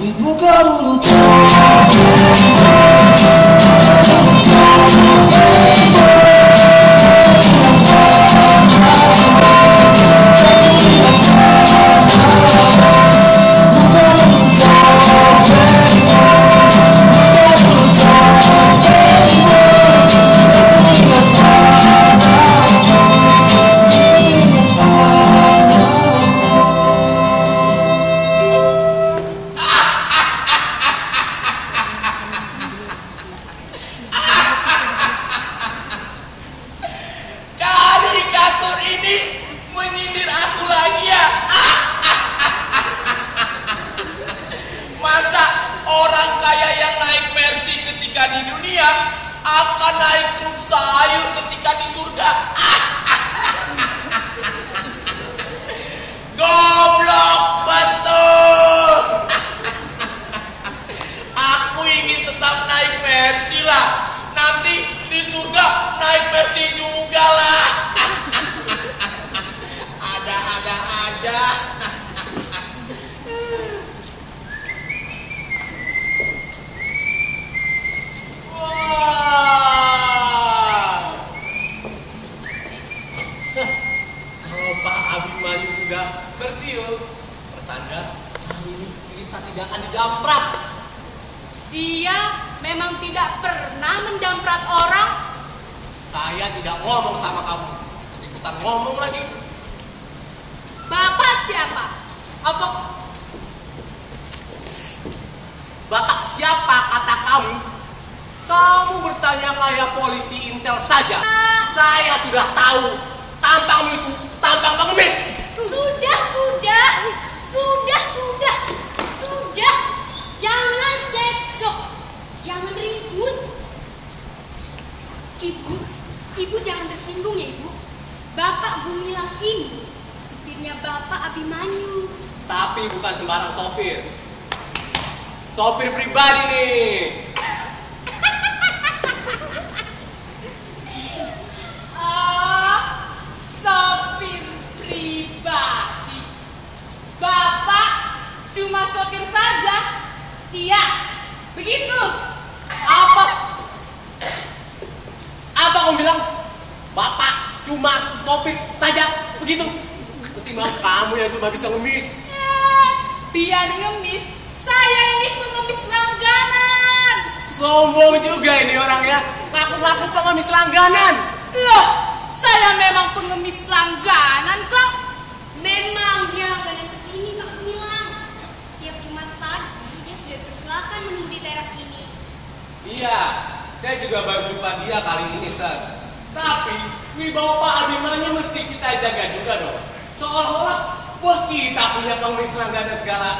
Buka mulut di dunia akan naik truk sayur ketika di surga. Goblok betul. Aku ingin tetap naik Mercy lah. Nanti di surga naik Mercy juga lah. Ada-ada aja. Abimanyu sudah bersiul, pertanda kali ini kita tidak akan didamprat. Dia memang tidak pernah mendamprat orang. Saya tidak ngomong sama kamu, ikutan ngomong lagi. Bapak siapa? Apa? Bapak siapa kata kamu? Kamu bertanya kayak polisi intel saja. Saya sudah tahu tampangmu itu tampang pengemis. Sudah. Jangan cekcok, jangan ribut. Ibu jangan tersinggung ya ibu. Bapak Gumilang ini supirnya Bapak Abimanyu. Tapi bukan sembarang sopir. Sopir pribadi nih. Sopir pribadi. Bapak cuma sopir saja. Iya, begitu. Apa kamu bilang? Bapak cuma sopir saja, begitu? Ketimbang kamu yang cuma bisa ngemis. Biar ngemis, saya ini pengemis langganan. Sombong juga ini orangnya, ngaku-ngaku pengemis langganan. Loh, saya memang pengemis langganan kok. Memang dia langganan kesini Pak Gumilang. Tiap Jumat pagi dia sudah bersilakan menunggu di teras ini. Iya, saya juga baru jumpa dia kali ini, Stas. Tapi wibawa Pak Abimanyu mesti kita jaga juga dong. Seolah-olah bos kita punya pengemis langganan segala.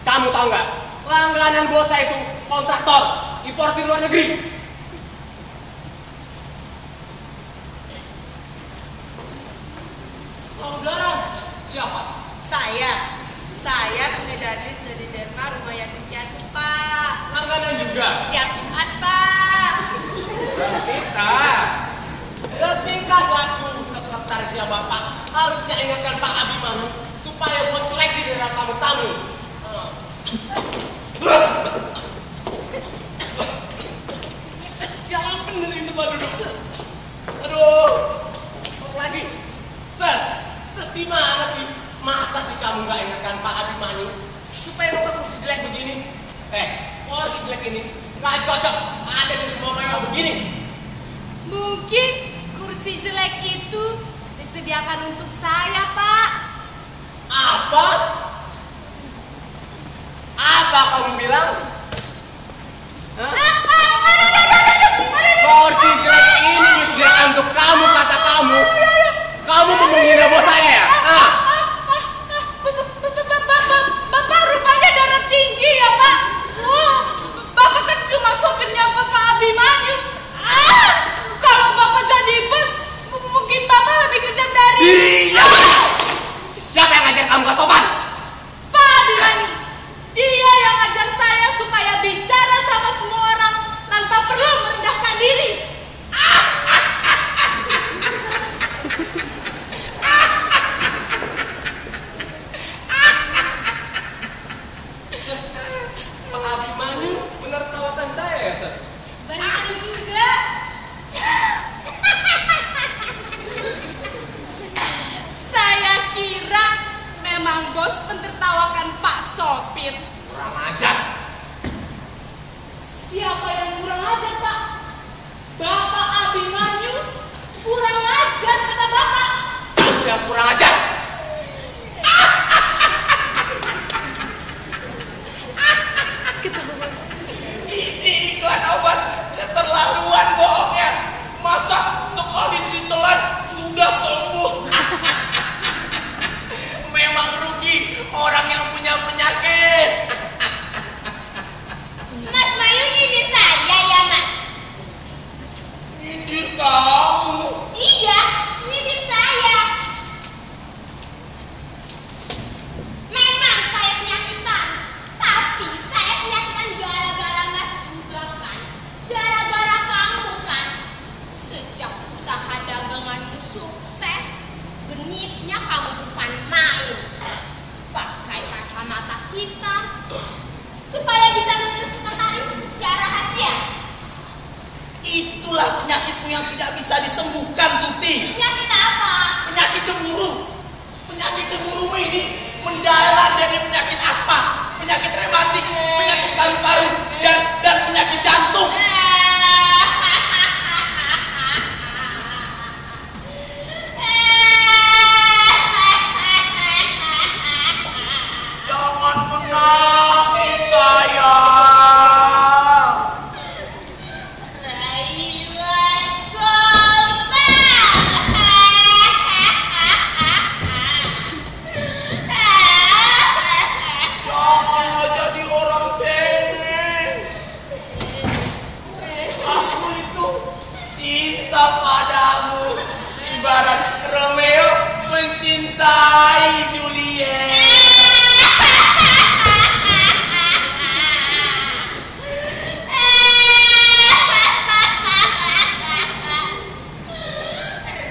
Kamu tahu nggak? Langganan bos saya itu kontraktor, importir luar negeri. Saudara, siapa? Saya pengedaris dari Denmark, rumah yatim piatu, Pak. Langganan juga? Setiap Jumat, Pak. Sestika selaku sekretarisnya Bapak harusnya ingatkan Pak Abimanyu supaya buat seleksi dari tamu-tamu. Jangan bener ini Pak duduk. Aduh, lagi. Ses gimana sih? Masa sih kamu nggak ingatkan Pak Abimanyu supaya nomor kursi jelek begini? Kursi jelek ini nggak cocok ada di rumah mewah begini. Mungkin kursi jelek itu disediakan untuk saya, Pak. Apa? Apa kamu bilang? Kursi jelek ini disediakan untuk kamu, kata kamu. Kamu mau menghina bos saya ya? Bapak rupanya darah tinggi ya, Pak. Bapak kan cuma sopirnya Bapak Abimanyu. Kalau Bapak jadi bos, mungkin Bapak lebih kejam dari... Iya. Siapa yang ngajar kamu gak sopan? Pak Abimanyu. Dia yang ngajar saya supaya bicara sama semua orang tanpa perlu merendahkan diri. kita supaya bisa mengurus sekretaris secara hasiah. Itulah penyakitmu yang tidak bisa disembuhkan, Tuti. Penyakit apa? Penyakit cemburu. Penyakit cemburumu ini mendalam dari penyakit asma, penyakit rematik, penyakit paru-paru, dan penyakit jantung. Jangan menangis, sayang. Rayuan Gombal. Janganlah jadi orang cengeng. Aku itu cinta padamu, ibarat Romeo mencintai Juliet.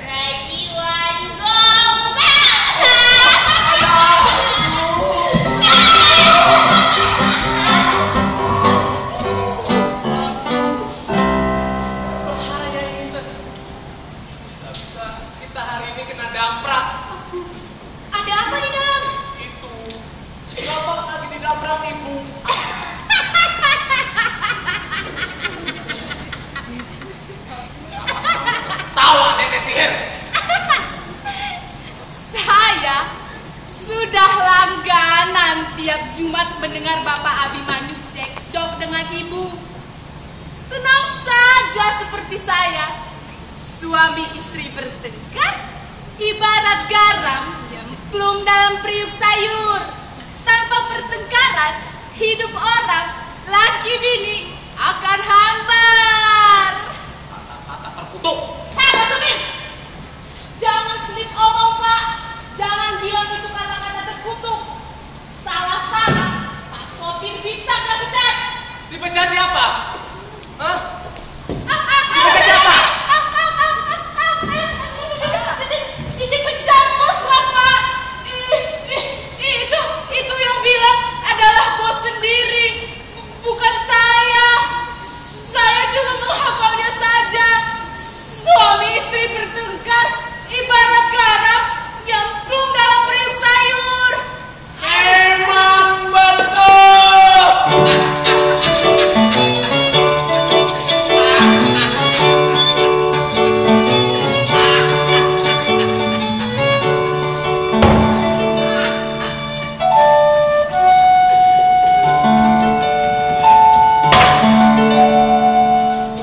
Rayuan Gombal. Bahaya ini, Ses. Bisa-bisa kita hari ini kena damprat. Ada apa di dalam? Itu. Bapak lagi didamprat, Ibu. Tawa nenek sihir. Saya sudah langganan tiap Jumat mendengar Bapak Abimanyu cekcok dengan Ibu. Tenang saja seperti saya. Suami istri bertengkar ibarat garam nyemplung dalam periuk sayur. Tanpa pertengkaran, hidup orang, laki bini akan hambar. Kata-kata terkutuk. Hei, Pak Sopir! Jangan sulit omong, Pak. Jangan bilang itu kata-kata terkutuk. Salah-salah, Pak Sopir bisa kena pecat. Dipecat siapa? Hah? Dipecat bos, Pak. Itu yang bilang adalah bos sendiri, bukan saya. Saya cuma menghafalnya saja. Suami istri bertengkar ibarat garam nyemplung dalam periuk sayur. Emang betul.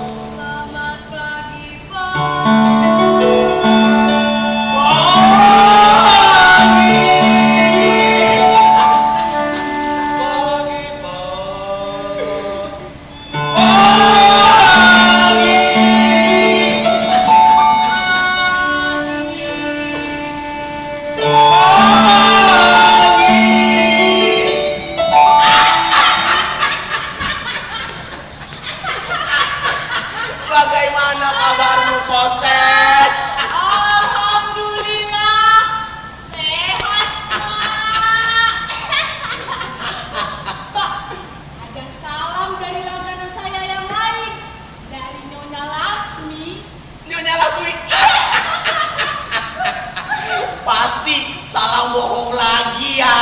Selamat pagi, Pak. Bagaimana kabarmu, Koset? Alhamdulillah sehat, Pak. Pak, ada salam dari langganan saya yang lain, dari Nyonya Laksmi. Nyonya Laswi. Pasti salah bohong lagi ya.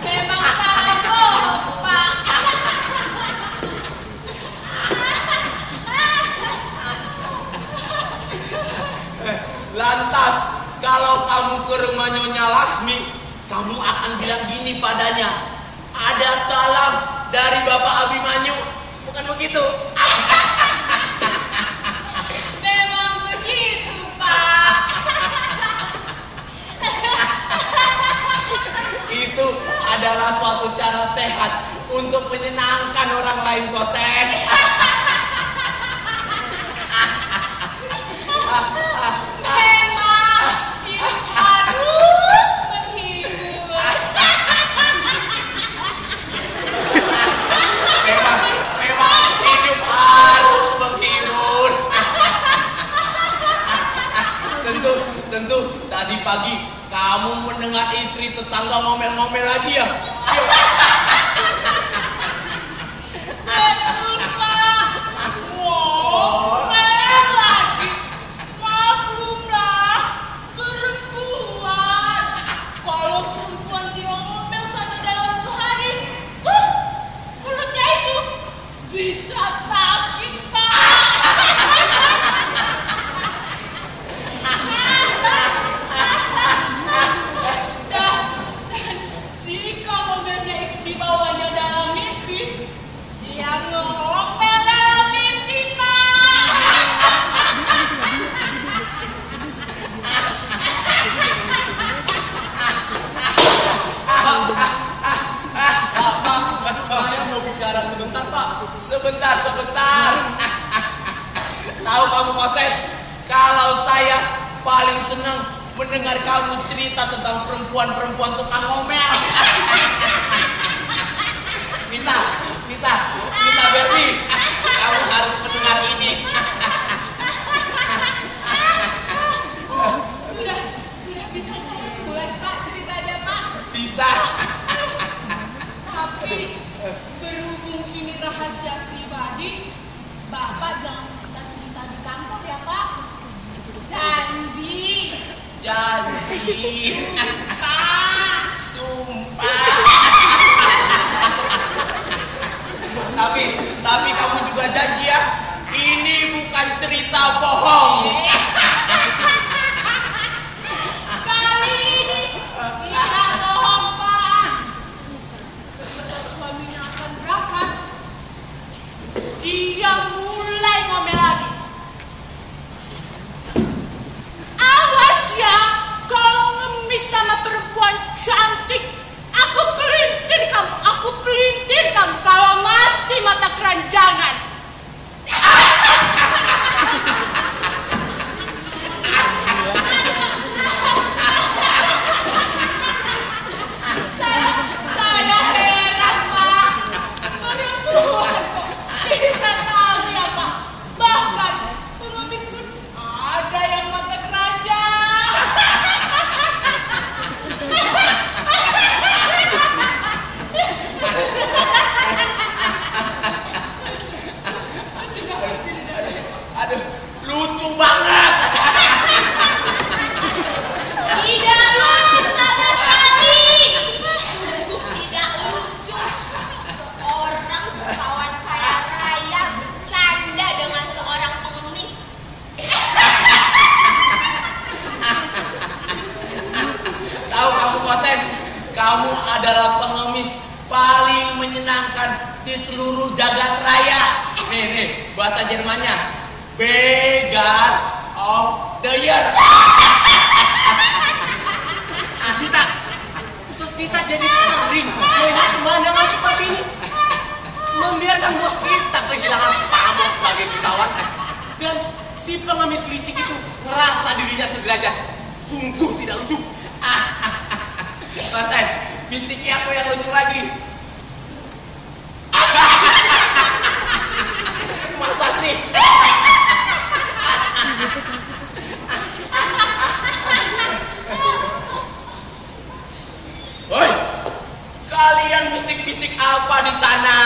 Memang salah bohong, Pak. Lantas, kalau kamu ke rumah Nyonya Lasmi, kamu akan bilang gini padanya. Ada salam dari Bapak Abimanyu. Bukan begitu? Memang begitu, Pak. Itu adalah suatu cara sehat untuk menyenangkan orang lain, Koset. Memang hidup harus menghibur. Memang hidup harus menghibur. Tentu tadi pagi kamu mendengar istri tetangga ngomel-ngomel lagi ya. Betul, Pak. Ngomel lagi. Maklumlah, perempuan. Kalau perempuan tidak ngomel saja dalam sehari, mulutnya itu bisa sakit, Pak. Dan jika ngomelnya itu dibawanya dalam mimpi, dia ngomel dalam mimpi, Pak. Pak, saya mau bicara sebentar, Pak. Sebentar. Tahu kamu Kosen, kalau saya paling senang mendengar kamu cerita tentang perempuan-perempuan tukang ngomel. Nita Berni, kamu harus mendengar ini. Sudah bisa saya buat, Pak, ceritanya, Pak. Bisa. Tapi berhubung ini rahasia pribadi, Bapak jangan cerita-cerita di kantor ya, Pak. Janji. Pak. Sumpah. Tapi kamu juga janji ya, ini bukan cerita bohong. Kali ini tidak bohong, Pak. Ketika suaminya akan berangkat, dia mulai ngomel lagi. Awas ya, kalau ngemis sama perempuan cantik, aku pelintir kamu kalau masih mata keranjangan. Saya heran, Pak. Perempuan kok bisa tahu ya, Pak. Bahkan pengemis pun ada yang mata keranjang. Aduh, lucu banget. Tidak lucu sama sekali. Sungguh tidak lucu. Seorang kawan kaya raya bercanda dengan seorang pengemis. Tahu kamu Kosen, kamu adalah pengemis paling menyenangkan di seluruh jagat raya. Nih, bahasa Jermannya. Beggar of the year. Kita jadi sering melihat pemandangan seperti ini. Membiarkan bos kita kehilangan pamor sebagai jutawan. Dan si pengemis licik itu merasa dirinya sederajat. Sungguh tidak lucu. Kosen, bisiki aku yang lucu lagi. Masa sih? Woi, kalian bisik-bisik apa di sana?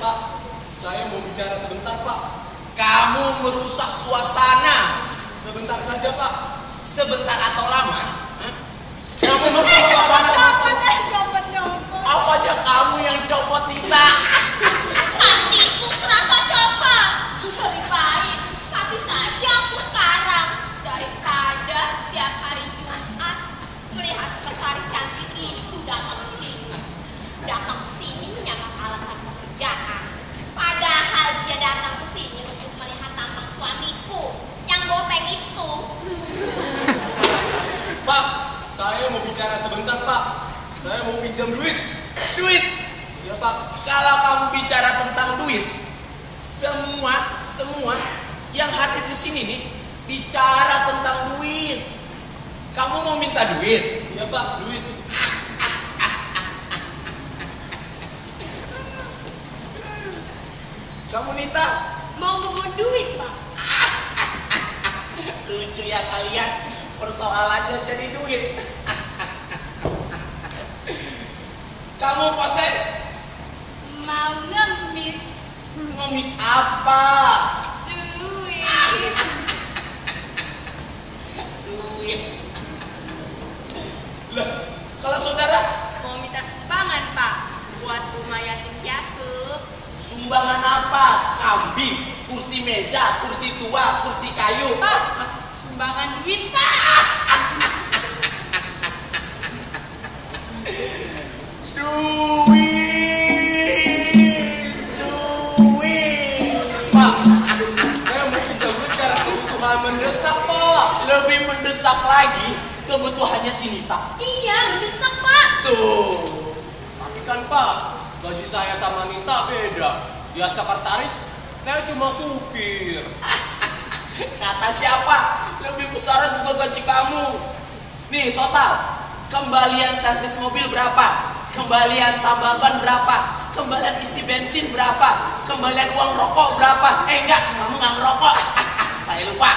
Pak, saya mau bicara sebentar, Pak. Kamu merusak suasana. Sebentar saja, Pak. Sebentar atau lama? Kamu merusak suasana. Copot. Apanya kamu yang copot, Nisa? Hatiku serasa copot. Lebih baik mati saja aku sekarang daripada setiap hari Jumat melihat sekretaris cantik itu datang ke sini. Datang ke sini menyangka alasan pekerjaan. Padahal dia datang ke sini untuk melihat tampang suamiku yang gopeng itu. Pak, saya mau bicara sebentar, Pak. Saya mau pinjam duit. Duit. Ya, Pak. Kalau kamu bicara tentang duit, semua yang hadir di sini nih bicara tentang duit. Kamu mau minta duit? Ya, Pak, duit. Kamu Nita? Mau duit, Pak. Lucu ya kalian. Persoalannya jadi duit. Kamu Kosen Mau ngemis ngemis apa? duit. Duit. Lah, kalau saudara Mau minta sumbangan, Pak, buat rumah yatim piatu. sumbangan apa? Kambing, kursi meja, kursi tua, kursi kayu. Pak, sumbangan duit, Pak. Duit. Pak, saya mau pinjam duit karena kebutuhan mendesak, Pak. Lebih mendesak lagi kebutuhannya si Nita. Iya, mendesak, Pak. Tuh. Tapi kan Pak, gaji saya sama Nita beda. Dia sekretaris, saya cuma supir. Kata siapa? Lebih besar juga gaji kamu. Nih total kembalian servis mobil berapa? Kembalian tambal ban berapa? Kembalian isi bensin berapa? Kembalian uang rokok berapa? Enggak, kamu nggak ngerokok. Saya lupa.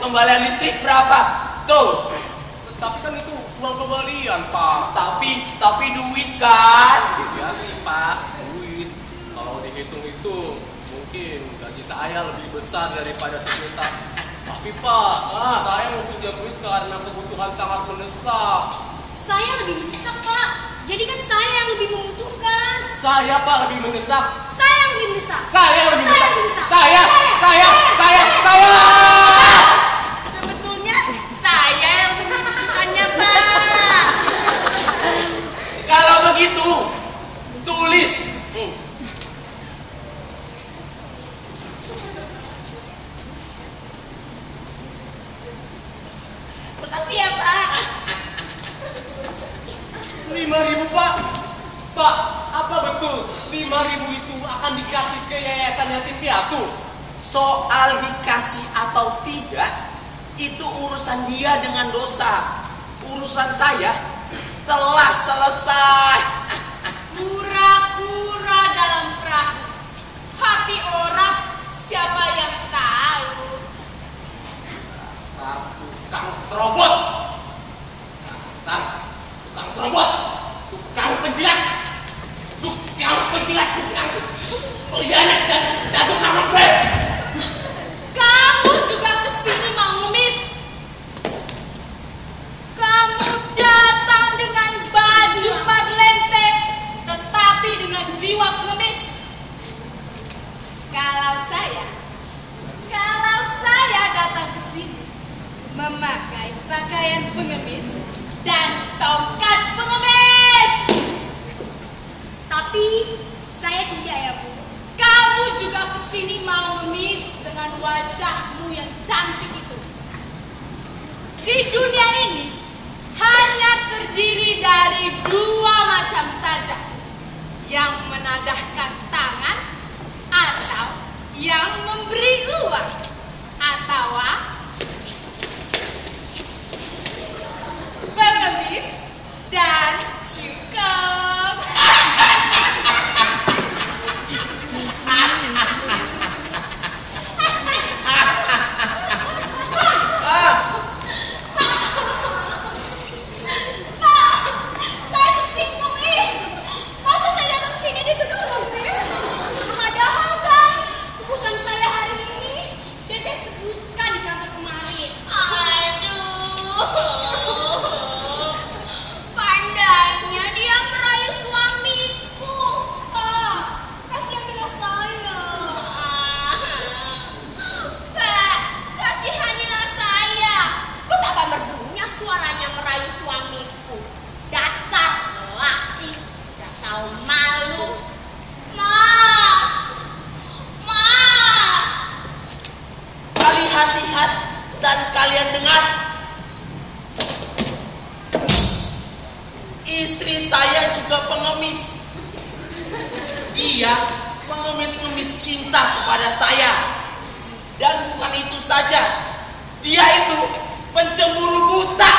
Kembalian listrik berapa? Tuh. Tapi kan itu uang kembalian, Pak. Tapi duit kan? Iya sih, Pak, duit. Kalau dihitung-hitung, mungkin gaji saya lebih besar daripada sejuta. Tapi Pak, saya mau pinjam duit karena kebutuhan sangat mendesak. Saya lebih mendesak, Pak. Jadi kan saya yang lebih membutuhkan. Saya, Pak, lebih mendesak. Saya yang lebih mendesak. Saya lebih Saya mendesak. lebih mendesak. Saya. Sebetulnya saya yang lebih membutuhkannya, Pak. Kalau begitu, tulis. Makasih ya, Pak. 5.000, Pak. Pak, apa betul 5.000 itu akan dikasih ke yayasan yatim piatu? Soal dikasih atau tidak, itu urusan dia dengan dosa. Urusan saya telah selesai. Kura-kura dalam perahu. Hati orang siapa yang tahu. Dasar tukang serobot. Dasar tukang serobot. Tukang penjilat. Tukang pengkhianat dan tukang ngeblek. Kamu juga kesini mau ngemis. Kamu datang dengan baju parlente, tetapi dengan jiwa pengemis. Kalau saya datang ke sini memakai pakaian pengemis dan tongkat pengemis. Tapi saya tidak ya, Bu. Kamu juga kesini mau ngemis dengan wajahmu yang cantik itu. Di dunia ini hanya terdiri dari dua macam saja, yang menadahkan tangan atau yang memberi uang, atau pengemis dan cukup. Saya tersinggung nih. Masa saya datang ke sini dituduh nih? Padahal kan kebutuhan saya hari ini sudah saya sebutkan di kantor kemarin. Aduh, pandainya dia merayu suamiku. Pak, kasihan dengan saya. Pak, kasihanilah saya. Betapa merdunya suaranya merayu suamiku. Dasar lelaki, tidak tahu malu. Mas, Kalian lihat dan kalian dengar. Istri saya juga pengemis. Dia mengemis-ngemis cinta kepada saya. Dan bukan itu saja, dia itu pencemburu buta.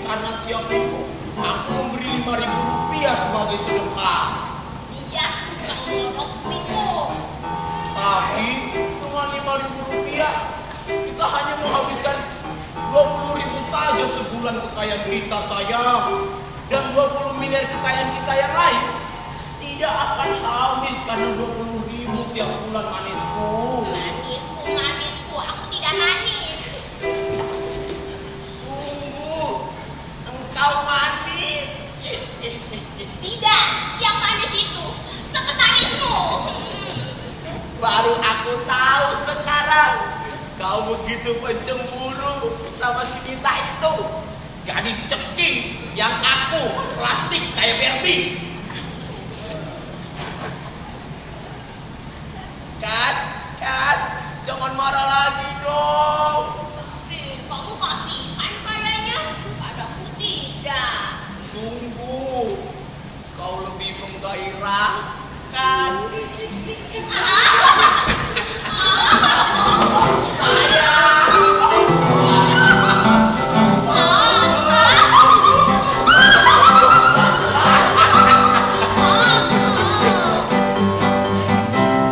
karena tiap minggu aku memberi 5.000 rupiah sebagai sedekah. Dia tukang melorok Miko. Tapi dengan 5.000 rupiah kita hanya menghabiskan 20.000 saja sebulan kekayaan kita, sayang. Dan 20 miliar kekayaan kita yang lain tidak akan habis karena 20.000 tiap bulan, manisku. Manisku, aku tidak manis. Sungguh, engkau manis. Tidak, yang manis itu sekretarismu. Baru aku tahu sekarang. Kau begitu pencemburu sama si Nita itu. Gadis ceking yang kaku, plastik kayak Barbie. Kan, jangan marah lagi dong. Kamu kasihan kayaknya, padaku tidak. Sungguh, kau lebih menggairahkan.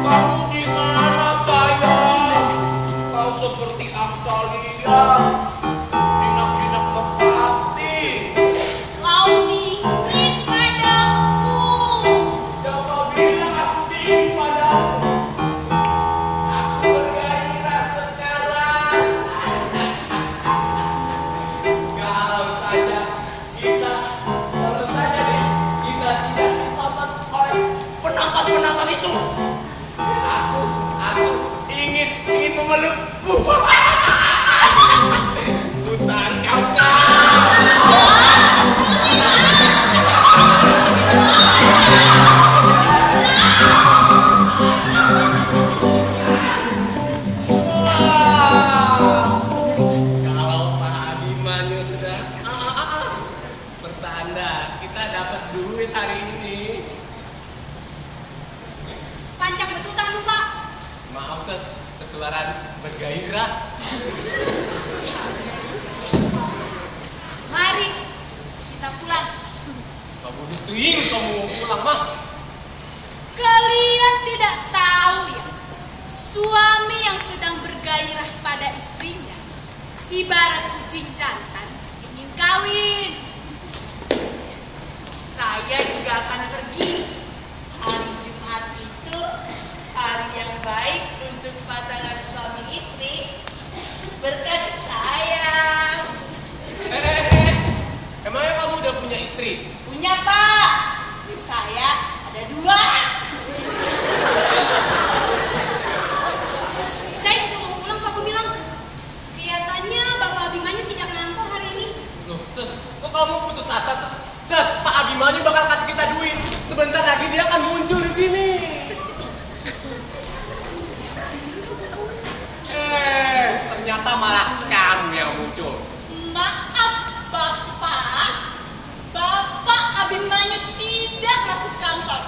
Kamu di mana, sayang? Kau seperti Amsalia, jinak-jinak merpati. Kau dingin padaku. Siapa bilang aku dingin padamu? Aku bergairah sekarang. Kalau saja kita tidak ditonton oleh penonton itu. Aku ingin memelukmu. Hutan kau Kalau Pak Abimanyu sudah bertanda, kita dapat duit hari ini. Pancak betul tangan Pak. Maaf, Ses, ketularan bergairah. Mari kita pulang. Kamu butuhin kamu mau pulang, mah. Kalian tidak tahu ya, suami yang sedang bergairah pada istrinya ibarat kucing jantan ingin kawin. Saya juga akan pergi. Hari Jumat itu hari yang baik untuk pasangan suami istri. Berkat sayang. Emangnya kamu udah punya istri? Punya Pak. Istri saya ada 2. Saya juga mau pulang Pak Gumilang. Kelihatannya Bapak Abimanyu tidak ngantor hari ini. Loh, Ses, kok kamu putus asa, Ses? Ses, Pak Abimanyu bakal kasih kita duit. Sebentar lagi dia akan muncul di sini. Ternyata malah kamu yang muncul. Maaf Bapak, Bapak Abimanyu tidak masuk kantor.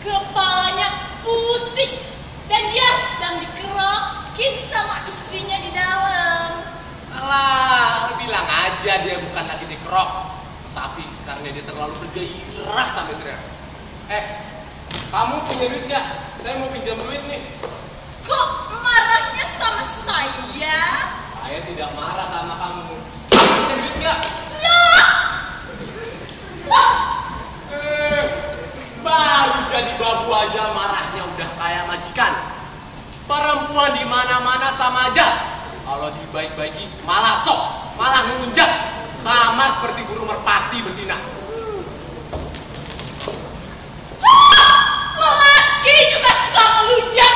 Kepalanya pusing dan dia sedang dikerokin sama istrinya di dalam. Alah, bilang aja dia bukan lagi dikerok, tapi karena dia terlalu bergairah sama istrinya. Kamu punya duit nggak? Saya mau pinjam duit nih. Kok marahnya sama saya? Saya tidak marah sama kamu. Kamu punya duit nggak? Baru jadi babu aja marahnya udah kayak majikan. Perempuan di mana-mana sama aja. Kalau dibaik-baiki malah sok, malah ngelunjak. Sama seperti burung merpati betina. Laki juga suka melunjak.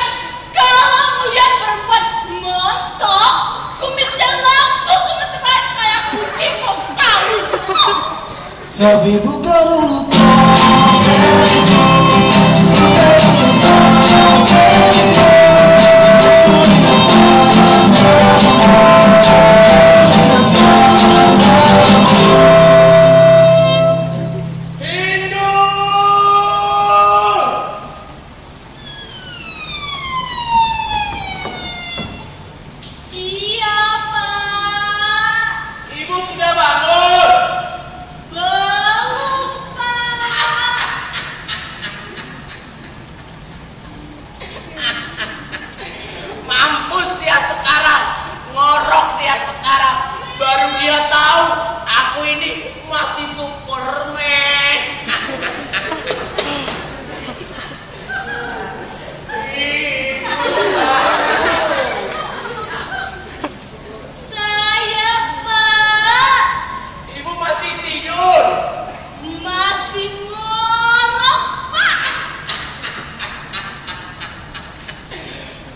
Kalau melihat perempuan montok, kumisnya langsung gemeteran kayak kucing mau kawin. Sabi bukan dulu Iya Pak. Ibu sudah bangun. masih Superman. Saya, Pak. Ibu masih tidur. Masih ngorok, Pak.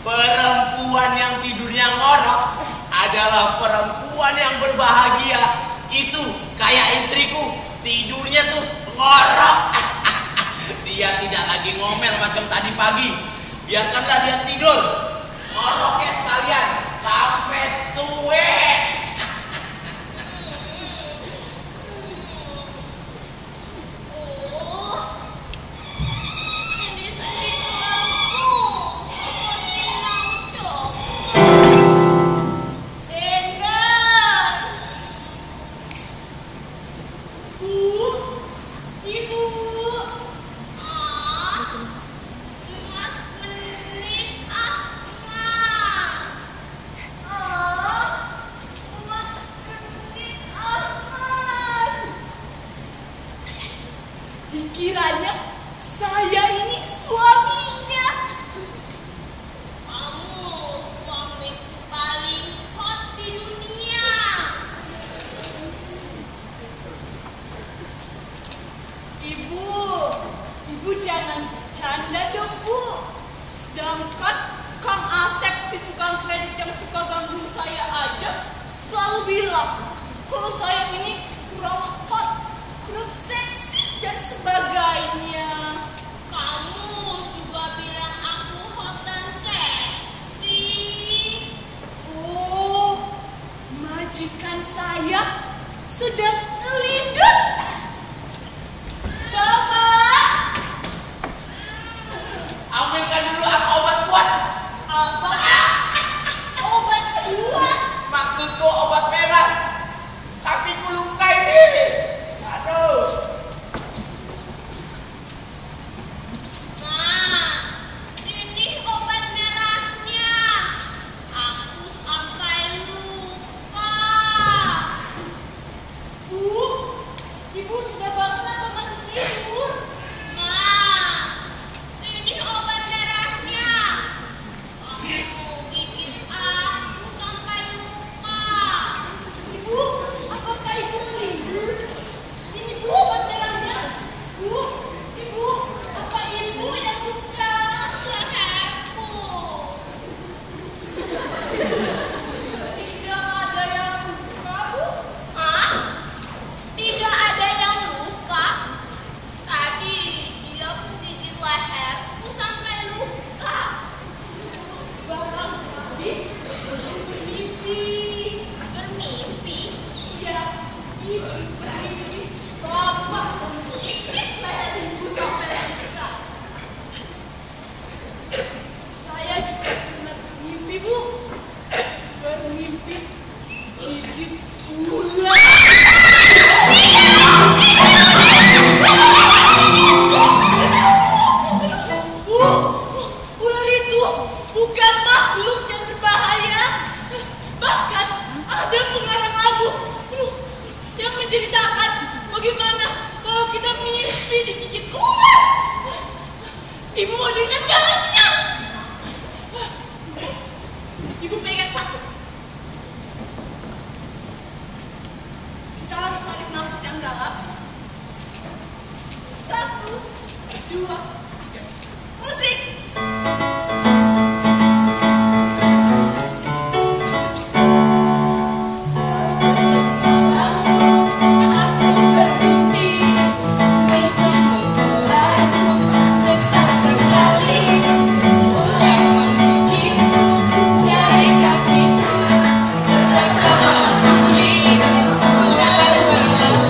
Perempuan yang tidurnya ngorok adalah perempuan yang berbahagia. Itu kayak istriku, tidurnya tuh ngorok. Dia tidak lagi ngomel macam tadi pagi. Biarkanlah dia tidur. Ngoroknya sekalian sampai tua. Oh, ini sedih aku. Seperti mau coklat. Endang. Bu, Ibu. Mas menit Mas. Mas menit Mas. Dikiranya saya ini suaminya. Kamu suamiku paling hot di dunia. Ibu jangan bercanda dong, Bu. Sedangkan Kang Asep, si tukang kredit yang suka ganggu saya aja, selalu bilang kalau saya ini kurang hot, kurang seksi, dan sebagainya. Kamu juga bilang aku hot dan seksi. Oh, majikan saya sedang lindut. Bapak, Ambilkan dulu aku obat kuat. apa? Obat kuat? Maksudku obat merah. Kakiku luka ini. Aduh. Mas, ini obat merahnya. Aku sampai lupa. Bu, Ibu sudah bangun atau masih tidur? Mas, sini obat merahnya. Kamu gigit aku sampai lupa. Ibu, apakah Ibu melindut? Ini Bu obat merahnya. Bu, Ibu, apa Ibu yang luka? Leherku. Tidak ada yang luka, Bu. Hah? Tidak ada yang luka. Tadi dia menggigit leherku sampai luka. Barangkali bermimpi. Bermimpi. Iya, Ibu bermimpi. Bapak menggigit leher Ibu sampai luka. Saya juga pernah bermimpi, Bu. Bermimpi gigit ular. Bu, ular itu bukan makhluk yang berbahaya. Bahkan ada pengarang lagu yang menceritakan bagaimana kalau kita mimpi digigit ular. Ibu mau dengar jalannya? Ibu pegang satu. Kita harus tarik nafas yang dalam. 1, 2, 3. Musik. Aku bermimpi bertemu ularmu besar sekali. Ular menggigit jari kakiku. Sekarang gigit ular berlalu.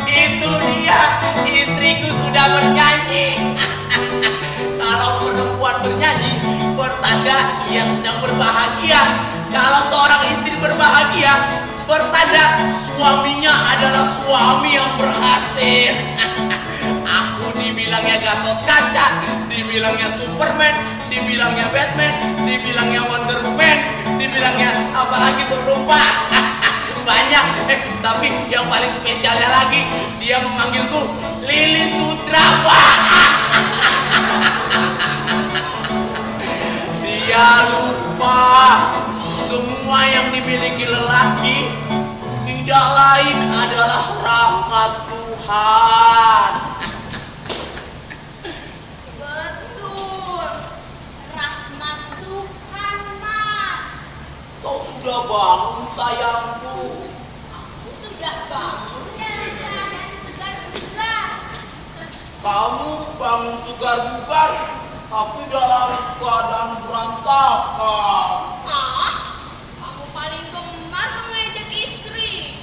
Itu dia, istriku sudah bernyanyi. Kalau perempuan bernyanyi, pertanda ia sedang berbahagia. Kalau seorang istri berbahagia, pertanda suaminya adalah suami yang berhasil. Aku di dibilangnya Gatot Kaca, dibilangnya Superman, dibilangnya Batman, dibilangnya Wonder Man, dibilangnya apalagi tuh lupa. Banyak, tapi yang paling spesialnya lagi dia memanggilku Lili Sudraba. Dia lupa semua yang dimiliki lelaki tidak lain adalah rahmat Tuhan. Betul, rahmat Tuhan, Mas. Kau sudah bangun sayangku. Aku sudah bangun dalam keadaan segar bugar. Kamu bangun segar bugar, tapi dalam keadaan berantakan. Ah, kamu paling gemar mengejek istri.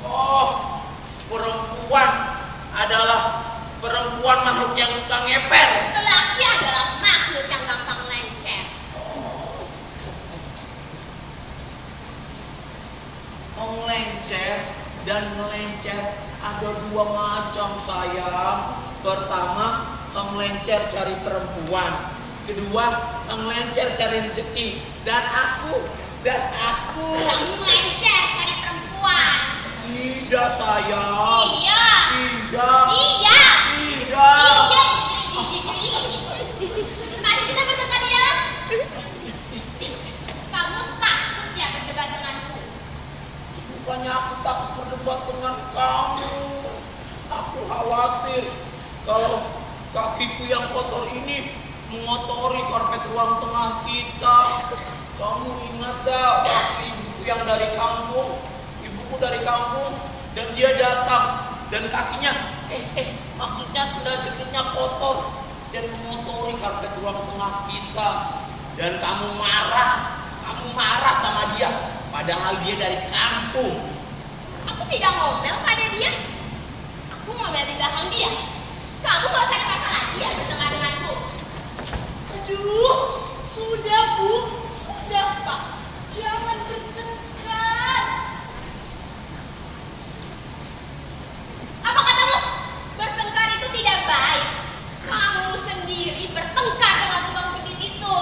Oh, perempuan adalah perempuan makhluk yang suka ngeper. Lelaki adalah makhluk yang gampang lencet. Menglencer dan melencer ada dua macam sayang. Pertama, melencer cari perempuan. Kedua, melencer cari rezeki. Dan aku. Kamu lencet cari perempuan. Tidak sayang. Iya. Tidak. Iya. Tidak. Iya. Mari kita berdebat di dalam. Kamu takut ya berdebat denganku? Bukannya aku takut berdebat dengan kamu. Aku khawatir kalau kakiku yang kotor ini mengotori karpet ruang tengah kita. Kamu ingat gak waktu ibuku yang dari kampung? Ibuku dari kampung dan dia datang dan kakinya maksudnya sendal jepitnya kotor dan mengotori karpet ruang tengah kita. Dan kamu marah sama dia padahal dia dari kampung. Aku tidak ngomel pada dia. Aku ngomel di belakang dia. Kamu gak usah ada masalah dia bertengkar denganku. Aduh, sudah Bu, sudah Pak. Jangan bertengkar. Apa katamu? Bertengkar itu tidak baik. Kamu sendiri bertengkar dengan tukang kredit itu.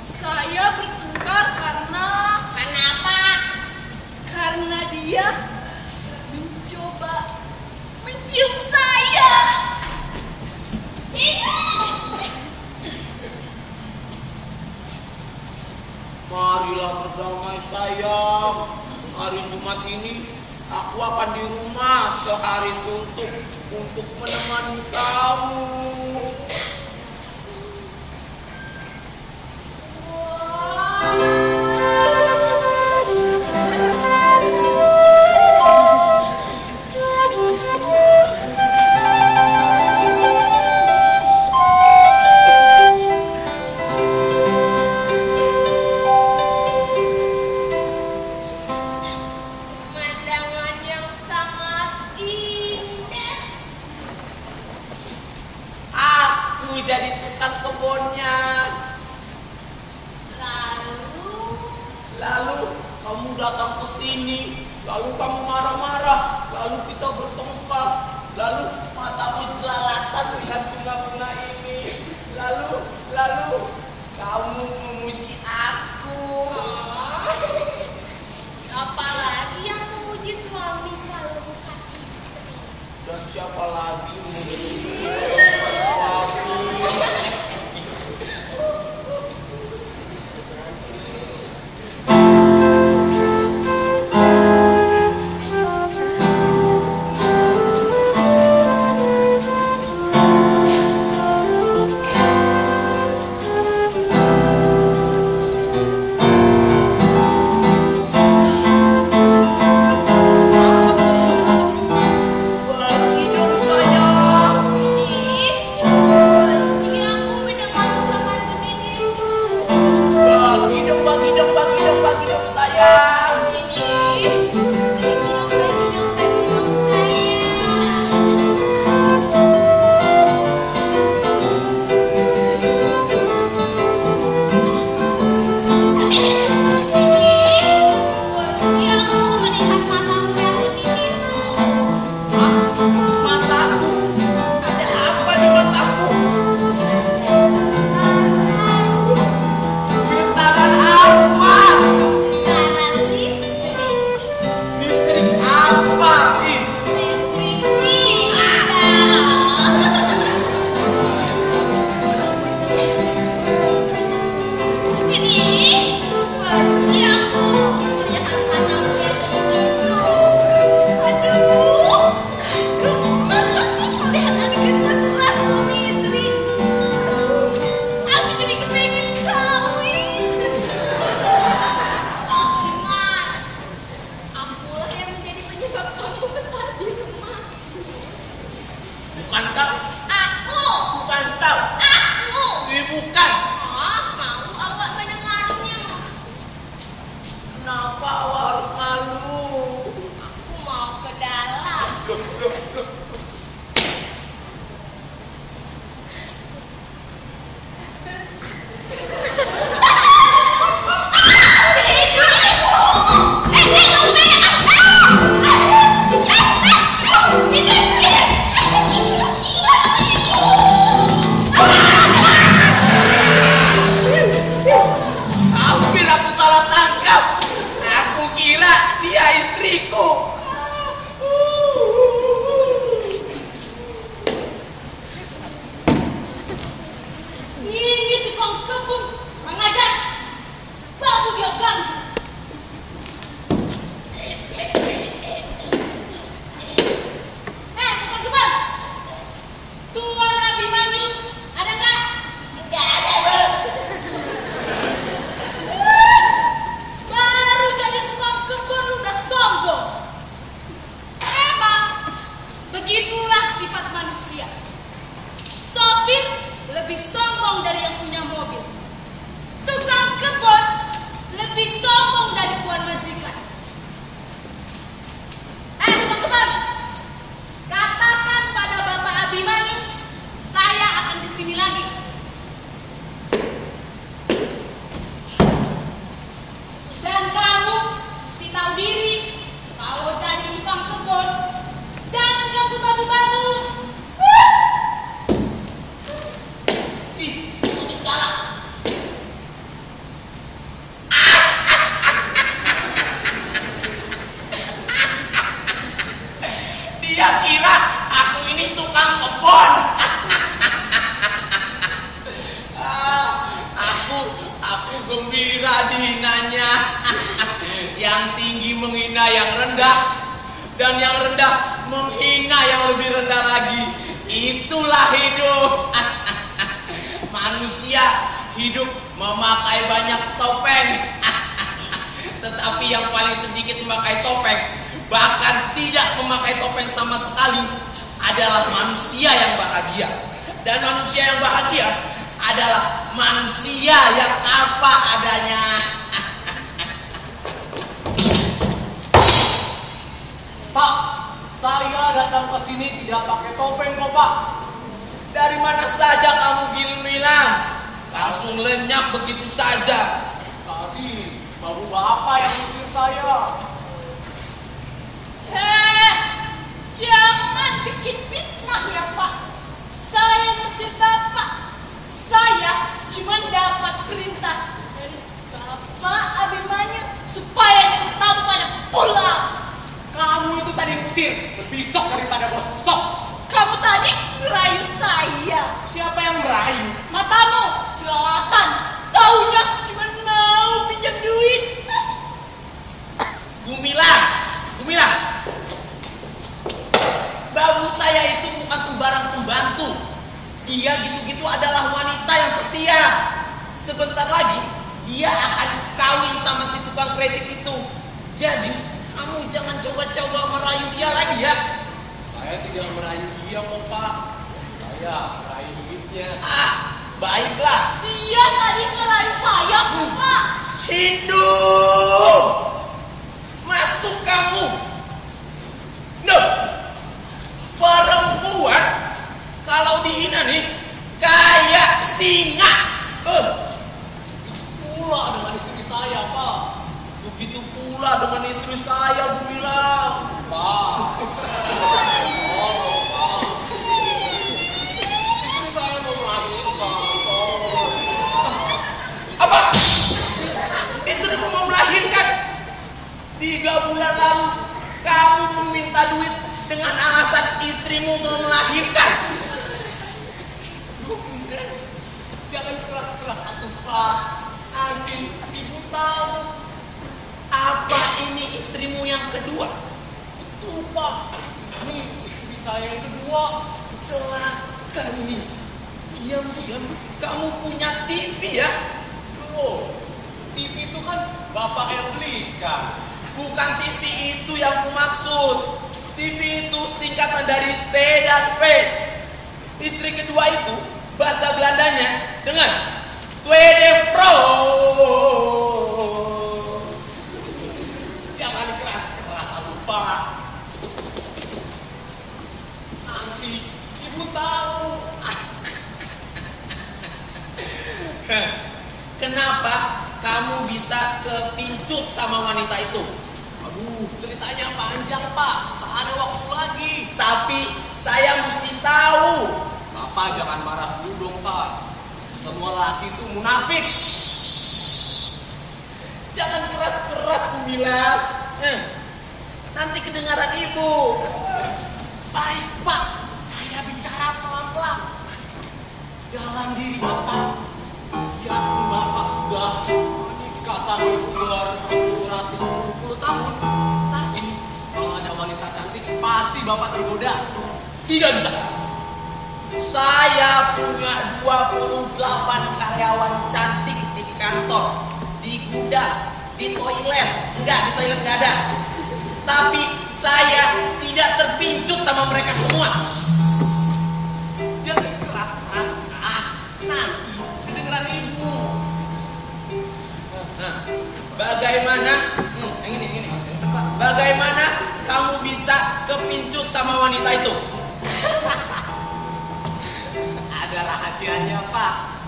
Saya bertengkar karena Kenapa? dia mencoba mencium saya. Marilah berdamai sayang. Hari Jumat ini aku akan di rumah sehari suntuk untuk menemani kamu. Pemandangan yang sangat indah. Aku jadi tukang kebunnya. Lalu kamu datang ke sini, lalu kamu marah-marah, lalu kita bertengkar, lalu matamu jelalatan lihat bunga-bunga ini, lalu kamu memuji aku. Apalagi yang memuji suami kalau bukan istri. Dan siapa lagi memuji suami? Bagi dong sayang. Benci aku mendengar ucapan genit itu. Bagi dong sayang. Bagi dong sayang. Benci aku melihat matamu yang genit itu. Hah? Mataku? Ada gembira dihinanya. Yang tinggi menghina yang rendah, dan yang rendah menghina yang lebih rendah lagi. Itulah hidup. Manusia hidup memakai banyak topeng. Tetapi yang paling sedikit memakai topeng, bahkan tidak memakai topeng sama sekali, adalah manusia yang bahagia. Dan manusia yang bahagia adalah manusia yang apa adanya. Pak, saya datang ke sini tidak pakai topeng kok, Pak. Dari mana saja kamu bilang? Langsung lenyap begitu saja. Tadi baru Bapak yang usir saya. Jangan bikin fitnah ya Pak. Saya ngusir Bapak. Saya cuma dapat perintah dari Bapak Abimanyu supaya nyuruh tamu pada pulang. Kamu itu tadi ngusir, lebih sok daripada bos. Sok. Kamu tadi ngerayu saya. Siapa yang merayu? Matamu jelalatan. Taunya cuma mau pinjam duit. Gumilang, Gumilang. Babu saya itu bukan sembarang pembantu. Dia gitu-gitu adalah wanita yang setia. Sebentar lagi dia akan kawin sama si tukang kredit itu. Jadi kamu jangan coba-coba merayu dia lagi ya. Saya tidak merayu dia kok, Pak. Saya merayu duitnya. Baiklah. Dia tadi ngerayu saya Pak. Hindu, masuk kamu. No, perempuan kalau dihina nih kayak singa. Pula dengan istri saya, Pak. Begitu pula dengan istri saya, Gumilang. Pak. Istri saya mau melahirkan, Apa? Istrimu mau melahirkan? 3 bulan lalu kamu meminta duit dengan alasan istrimu mau melahirkan. Jangan keras-keras atuh, Pak. Nanti ibu tahu. Apa ini istrimu yang kedua? Tuh, Pak. Ini istri saya yang kedua. Celaka nih. Diam-diam kamu punya TV ya? Loh, TV itu kan Bapak yang belikan. Bukan TV itu yang kumaksud. TV itu singkatan dari T dan P. Istri kedua itu bahasa Belandanya dengan Tweede vrouw. Jangan keras-keras atuh, Pak. Nanti ibu tahu. Kenapa kamu bisa kepincut sama wanita itu? Aduh, ceritanya panjang, Pak. Tak ada waktu lagi. Tapi saya mesti tahu. Bapak jangan marah dulu dong, Pak. Semua laki itu munafik. Jangan keras-keras Gumilang. Nanti kedengaran ibu. Baik, Pak. Saya bicara pelan-pelan. Dalam diri Bapak, yakni Bapak sudah menikah sama 240 tahun. Tapi kalau ada wanita cantik, pasti Bapak tergoda. Tidak bisa. Saya punya 28 karyawan cantik di kantor, di gudang, di toilet. Enggak, di toilet enggak ada. Tapi saya tidak terpincut sama mereka semua. Jangan keras-keras. Nanti kedengeran ibu. Nah, bagaimana? Yang ini. Bagaimana kamu bisa kepincut sama wanita itu? Ada rahasianya, Pak.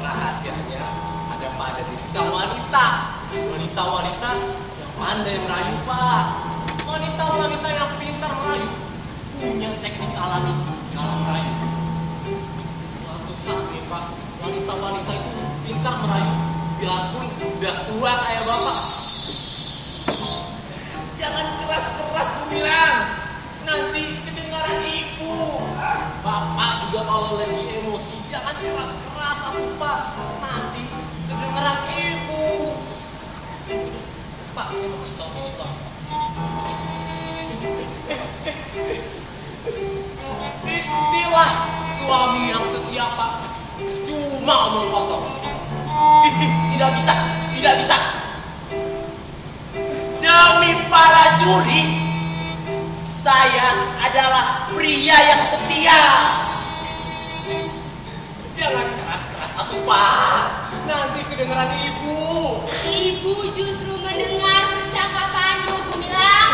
Rahasianya ada pada diri sang wanita. Wanita-wanita yang pandai merayu, Pak. Wanita-wanita yang pintar merayu punya teknik alami dalam merayu. Suatu saat nih, Pak, wanita-wanita itu pintar merayu biarpun sudah tua kayak Bapak. Jangan keras-keras Gumilang. Nanti kedengaran ibu. Bapak juga kalau lagi emosi jangan keras-keras atuh, Pak. Nanti kedengeran Cuma omong kosong. Tidak bisa, tidak bisa. Demi para juri, saya adalah pria yang setia. Jangan keras-keras atuh Pak. Nanti kedengaran ibu. Ibu justru mendengar percakapanmu, Gumilang.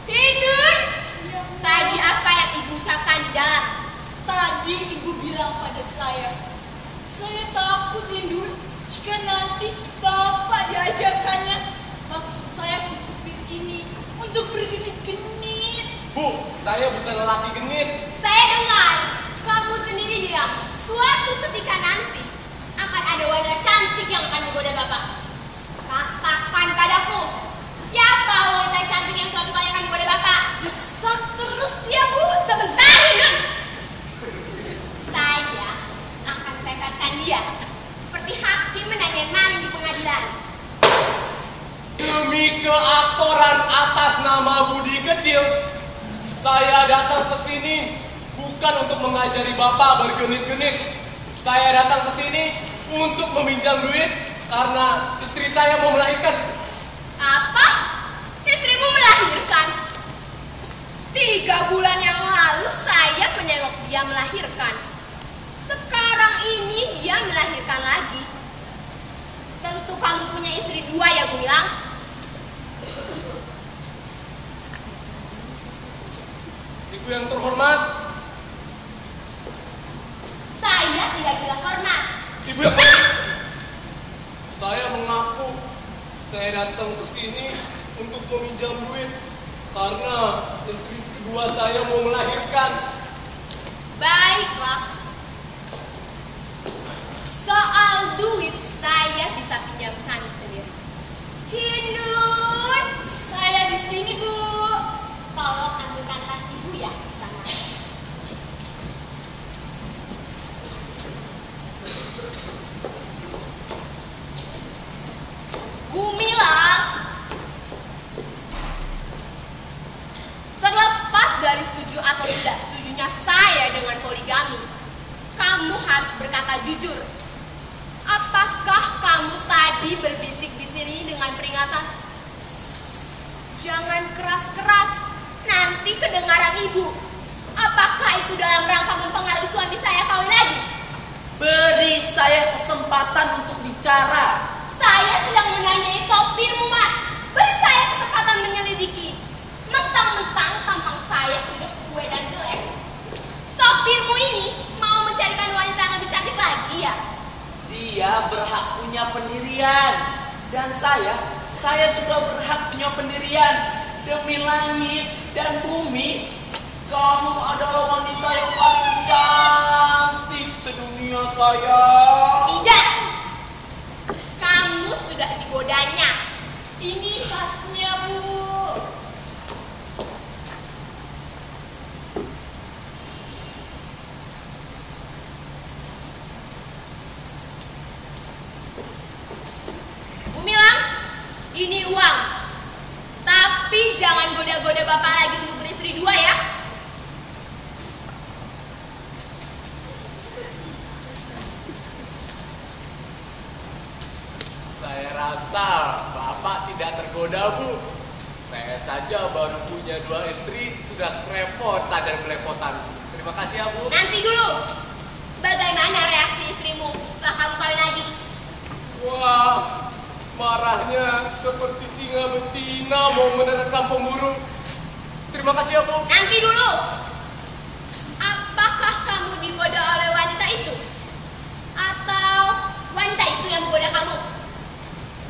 Hindun, tadi apa yang ibu ucapkan di dalam? Tadi ibu bilang pada saya takut Hindun jika nanti bapak diajarkannya. Maksud saya si supir ini untuk bergenit-genit. Bu, saya bukan lelaki genit. Saya dengar kamu sendiri bilang suatu ketika nanti akan ada wanita cantik yang akan menggoda bapak. Katakan padaku, siapa wanita cantik yang suatu kali akan menggoda bapak? Desak terus dia, Bu. Sebentar, Hindun. Saya akan pepetkan dia seperti hakim menanyai maling di pengadilan. Demi keaktoran atas nama Budi kecil, saya datang ke sini bukan untuk mengajari Bapak bergenit-genit. Saya datang ke sini untuk meminjam duit karena istri saya mau melahirkan. Apa? Istrimu melahirkan? 3 bulan yang lalu saya menengok dia melahirkan. Sekarang ini dia melahirkan lagi. Tentu kamu punya istri 2 ya, Gumilang? Ibu yang terhormat. Saya tidak gila hormat. Ibu yang... Saya mengaku saya datang ke sini untuk meminjam duit karena istri kedua saya mau melahirkan. Baiklah. Soal duit saya bisa pinjamkan sendiri. Hindun, Saya di sini, Bu. tolong ambilkan tas ibu ya di sana. Gumilang, terlepas dari setuju atau tidak setujunya saya dengan poligami, kamu harus berkata jujur. Apakah kamu tadi berbisik di sini dengan peringatan? Jangan keras-keras, nanti kedengaran ibu. Apakah itu dalam rangka mempengaruhi suami saya kawin lagi? Beri saya kesempatan untuk bicara. Saya sedang menanyai sopirmu, Mas. Beri saya kesempatan menyelidiki. Mentang-mentang tampang saya sudah tua dan jelek, sopirmu ini mau mencarikan wanita yang lebih cantik lagi ya? Dia berhak punya pendirian. Dan saya juga berhak punya pendirian. Demi langit dan bumi, kamu adalah wanita yang paling cantik sedunia, sayang. Tidak. Kamu sudah digodanya. Ini tasnya, Bu. Gumilang, ini uang. Tapi jangan goda-goda bapak lagi untuk beristri 2 ya. Saya rasa Bapak tidak tergoda, Bu. Saya saja baru punya 2 istri, sudah kerepotan dan belepotan. Terima kasih ya, Bu. Nanti dulu. Bagaimana reaksi istrimu setelah kamu kawin lagi? Wah, marahnya seperti singa betina mau menerkam pemburu. Terima kasih ya, Bu. Nanti dulu. Apakah kamu digoda oleh wanita itu? Atau wanita itu yang menggoda kamu?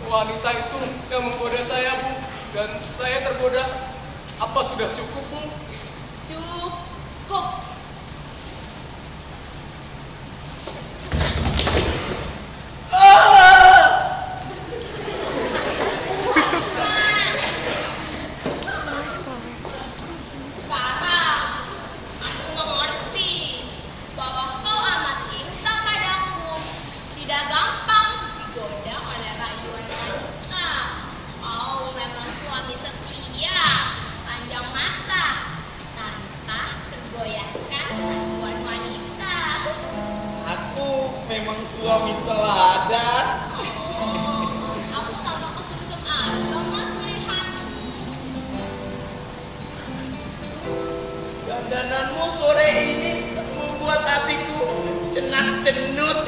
Wanita itu yang menggoda saya, Bu. Dan saya tergoda. Apa sudah cukup, Bu? Cukup. Sekarang aku mengerti bahwa kau amat cinta padaku. Tidak gampang digoda oleh rayuan wanita. Kau memang suami setia, panjang masa. memang suami teladan. Aku tambah kesem-sem aja mas melihat. Dandananmu sore ini membuat hatiku cenak-cenut.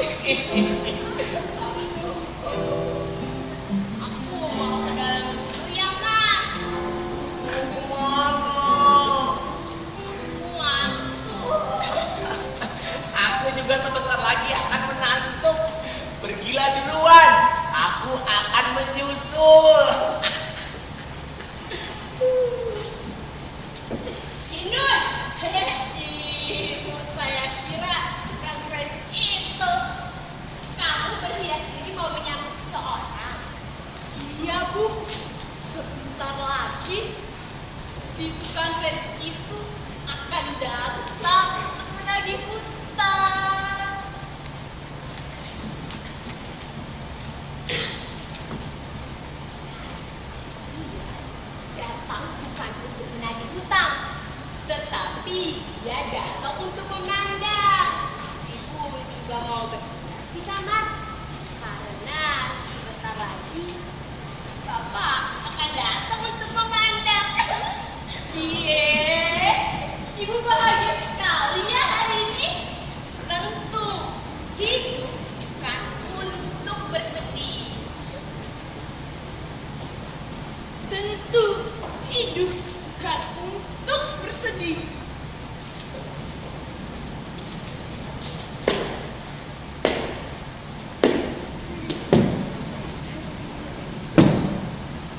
Aku mau ke dalam dulu ya mas. Kemana? Ngantuk. Aku juga sebentar lagi akan menantuk. Pergilah duluan, aku akan menyusul. Indun. Ibu saya kira Kang Ren itu. Kamu berhias diri mau menyambut seseorang. Iya Bu, sebentar lagi si tukang Ren itu akan datang untuk menagih hutang. Datang bukan untuk menagih hutang, tetapi dia datang untuk memandang. Ibu juga mau berhias di kamar karena sebentar lagi Bapak akan datang untuk memandang. Cie, Ibu bahagia sekali ya hari ini. Tentu hidup bukan untuk bersedih. Tentu hidup bukan untuk bersedih.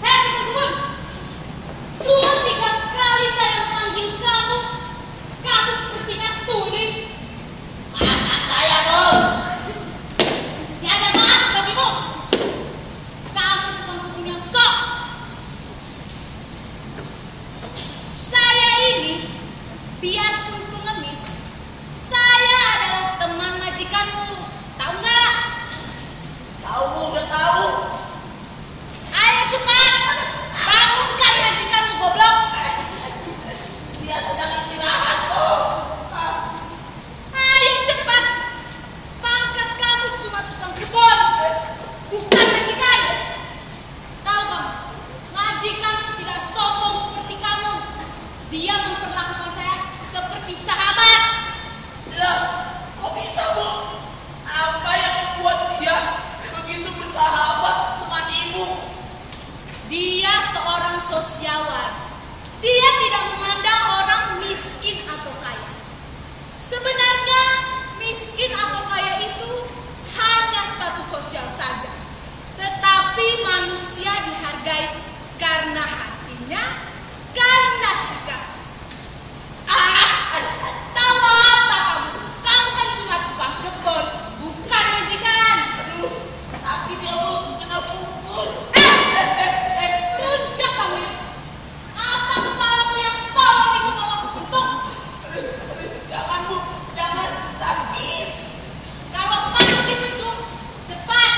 Hei teman-teman, 2-3 kali saya memanggil kamu, kamu sepertinya tuli. Maafkan saya, Bu. Tiada maaf bagimu. Kamu tukang kebun yang sok. Saya ini, biarpun pengemis, saya adalah teman majikanmu. Tahu nggak? Tahu, Bu, udah tahu. Ayo cepat, bangunkan majikanmu goblok. Dia sedang istirahat, Bu. Ayo cepat, pangkat kamu cuma tukang kebun, bukan majikan. Tahu kamu, majikan tidak sombong seperti kamu. Dia memperlakukan saya seperti sahabat. Loh, kok bisa, Bu? Apa yang membuat dia begitu bersahabat dengan Ibu? Dia seorang sosiawan. Dia tidak memandang orang miskin atau kaya. Sebenarnya miskin atau kaya itu hanya status sosial saja. Tetapi manusia dihargai karena hatinya, karena sikap. Tahu apa kamu? Kamu kan cuma tukang kebun, bukan majikan. Aduh, sakit ya, Bu. Kena pukul. Tunjuk kamu ya. Apa kepalamu yang tolong itu bawa ke bentuk? Jangan, Bu. Jangan. Sakit. Kalau takut dibentuk, cepat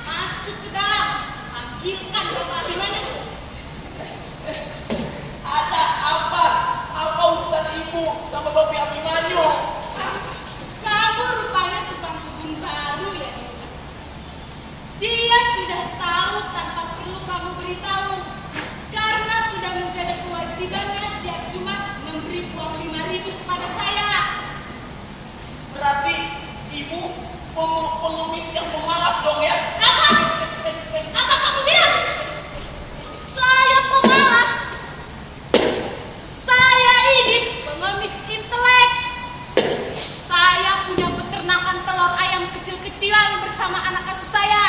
masuk ke dalam. Panggilkan Bapak Abimanyu. Ada apa? Apa urusan Ibu sama Bapak Abimanyu? Kamu rupanya tukang kebun baru ya ini. Dia sudah tahu tanpa perlu kamu beritahu. Karena sudah menjadi kewajibannya tiap Jumat memberi uang 5.000 kepada saya. Berarti Ibu pengemis yang pemalas dong ya? Apa? Apa kamu bilang? Saya pemalas. Saya ini pengemis intelek. Saya punya peternakan telur ayam kecil-kecilan bersama anak asuh saya.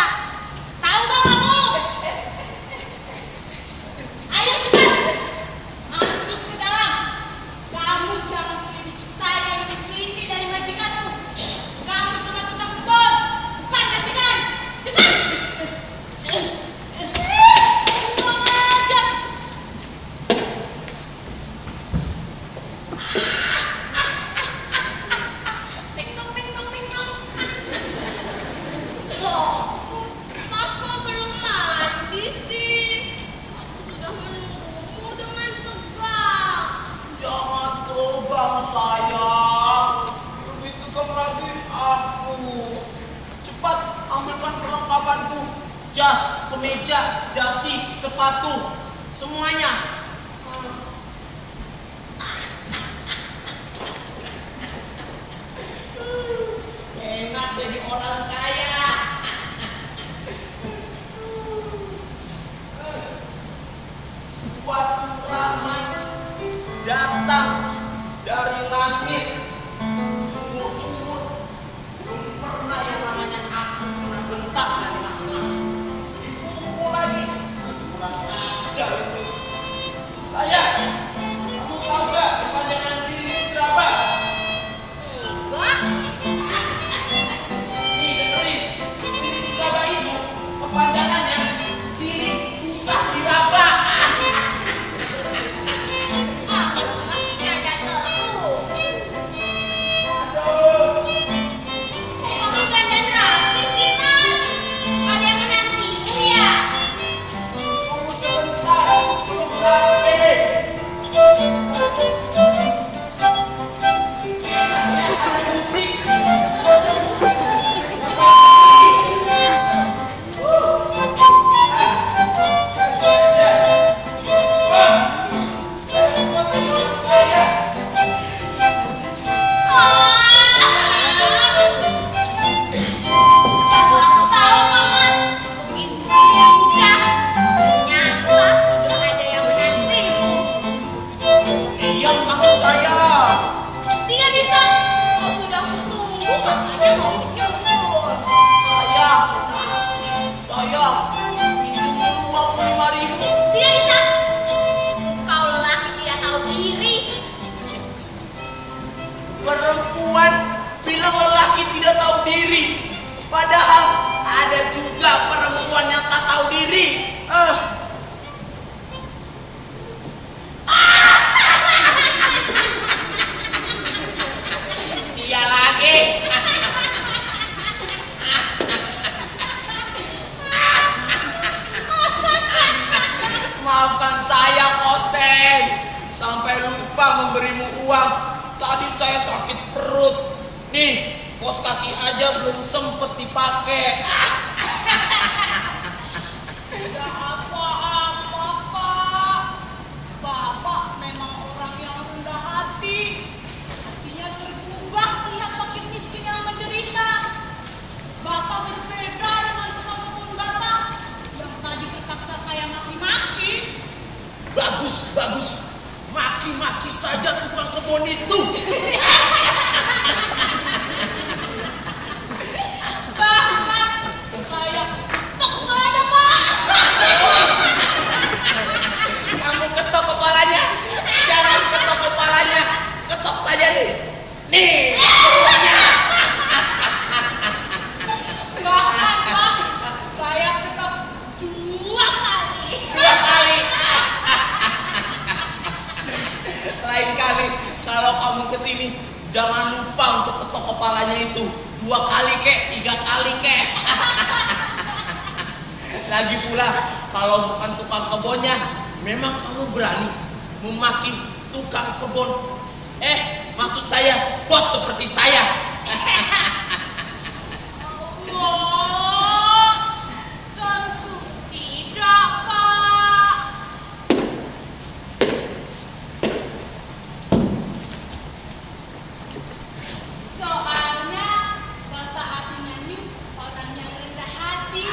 Tahu nggak kamu? Ayo cepat masuk ke dalam. Kamu jangan selidiki saya yang lebih teliti dari majikanmu. Kamu cuma tukang kebun, bukan majikan. Cepat! Kurang ajar. Ting dong, ting dong, ting dong. Loh, jas, kemeja, dasi, sepatu, semuanya. Enak jadi orang kaya. Suatu rahmat datang dari langit. Sungguh-sungguh belum pernah yang namanya aku pernah bentak dari maki-maki. Dipukul lagi. Kurang ajar itu. Saya, kamu tahu gak kepanjangan diri berapa? Enggak. Nih dengerin, diri berapa itu kepanjangannya diri susah diraba. Canda terus. Aduh. Kok kamu dandan rapi sih, Mas? Ada yang menantimu ya? Tunggu sebentar, belum rapi. Ada musik. Aku tahu kok, Mas. Begitu indah. Ternyata sudah ada yang menantimu. Diam kamu saya. Tidak bisa. Kau sudah kutunggu, makanya mau menyusul. Saya pinjam dulu uang 5.000. Tidak bisa. Kau lelaki tidak tahu diri. Perempuan bilang lelaki tidak tahu diri. Padahal ada juga perempuan yang tak tahu diri. Dia lagi. Maafkan saya, Kosen. Sampai lupa memberimu uang. Tadi saya sakit perut. Nih, kos kaki aja belum sempet dipakai. Tidak apa-apa, Pak. Bapak memang orang yang rendah hati. Hatinya tergugah melihat makin miskin yang menderita. Bapak berbeda dengan tukang kebun Bapak yang tadi terpaksa saya maki-maki. Bagus. Maki-maki saja tukang kebun itu. Bahkan saya ketok kepalanya, Pak. Kamu ketok kepalanya. Jangan ketok kepalanya. Ketok saja nih. Nih, perutnya. Bahkan, Pak, saya ketok 2 kali. 2 kali. Lain kali kalau kamu kesini jangan lupa untuk ketok kepalanya itu 2 kali kek, 3 kali kek. Lagi pula kalau bukan tukang kebunnya, memang kamu berani memaki tukang kebun. Maksud saya bos seperti saya. Oh, tentu tidak, Pak. Soalnya Bapak Abimanyu orang yang rendah hati.